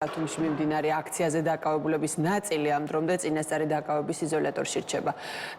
ბათუმში მიმდინარე აქციაზე დაკავებულების ნაწილი ამ დრომდე წინასწარი დაკავების იზოლატორში რჩება.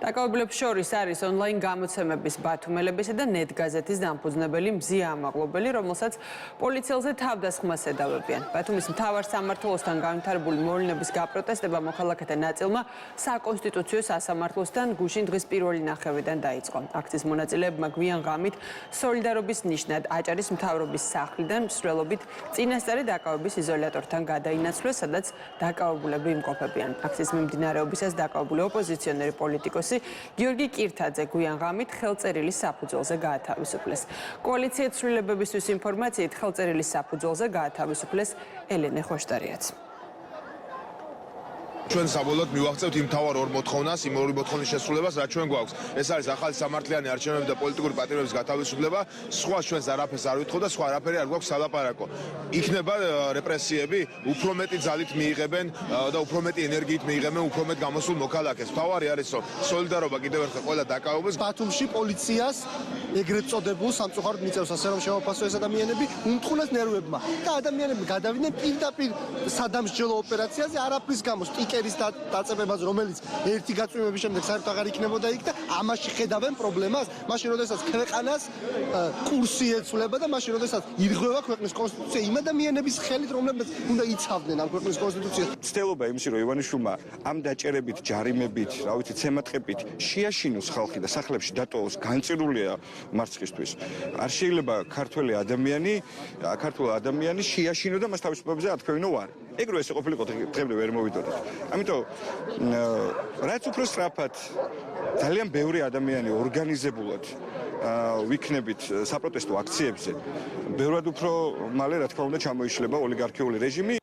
დაკავებულებს შორის არის ონლაინ გამოცემების ბათუმელებისა და ნეტგაზეთის დამფუძნებელი მზია ამაღლობელი, რომელსაც პოლიციელზე თავდასხმას ედავებიან. ბათუმის მთავარ სამმართველოსთან განვითარებული მოვლენების გაპროტესტება მოქალაქეთა ნაწილმა საკონსტიტუციო სასამართლოსთან გუშინ დღის პირველი ნახევრიდან დაიწყო. აქციის მონაწილეებმა გვიან ღამით სოლიდარობის ნიშნად აჭარის მთავრობის სახლიდან მსვლელობით წინასწარი დაკავების იზოლატორთან გადაინაცვლეს, სადაც დაკავებულები იმყოფებიან. აქციის მიმდინარეობისას დაკავებული ოპოზიციონერი პოლიტიკოსი გიორგი კირთაძე გვიან ღამით ხელწერილის საფუძველზე გაათავისუფლეს. კოალიციით ცვლილებებისთვის ინფორმაციით ხელწერილის საფუძველზე გაათავისუფლეს ელენე ხოშტარიაც. ჩვენ საბოლოოდ მივაღწევთ იმ თავარ ორ მოთხოვნას, იმ ორი მოთხოვნის შესრულებას, რაც ჩვენ გვაქვს. ეს არის ახალი სამართლიანი არჩევნები და პოლიტიკური პატიმრების გათავისუფლება. სხვა ჩვენს არაფერს არ ვითხოვ და სხვა არაფერი არ გვაქვს სალაპარაკო. იქნება რეპრესიები, უფრო მეტი ძალით მიიღებენ და უფრო მეტი ენერგიით მიიღებენ უფრო მეტ გამოსულ მოქალაქეს. თავარი არის, რომ სოლიდარობა კიდევ ერთხელ ყველა დაკავებას. ბათუმში პოლიციას ეგრეთ წოდებულ სამწუხაროდ მიწევს, ასე რომ შემოფასო ეს ადამიანები უმთხოვნეს ნერვებმა და ადამიანები გადავიდნენ პირდაპირ სადამსჯელო ოპერაციაზე არაფრის გამო სტიკერის დაწებებას, რომელიც ერთი გაწვიმების შემდეგ საერთოდ აღარ იქნებოდა იქ და ამაში ხედავენ პრობლემას, მაშინ როდესაც ქვეყანას კურსი ეცვლება და მაშინ როდესაც ირღვევა ქვეყნის კონსტიტუცია იმ ადამიანების ხელით, რომლებიც უნდა იცავდნენ ამ ქვეყნის კონსტიტუციას. ცდილობა იმისი, რომ ივანიშვილმა ამ დაჭერებით, ჯარიმებით, რა ვიცი, ცემატყებით შეაშინოს ხალხი და სახლებში დატოვოს, განწირულია მარცხისთვის. არ შეიძლება ქართველი ადამიანი შეაშინო და მას თავისუფლებაზე ათქვევინო ვარ. ეგრევე ეს ყოფილიყო დღემდე ვერ მოვიდოდით. ამიტომ რაც უფრო სწრაფად ძალიან ბევრი ადამიანი ორგანიზებულად ვიქნებით საპროტესტო აქციებზე, ბევრად უფრო მალე რა თქმა უნდა ჩამოიშლება ოლიგარქიული რეჟიმი.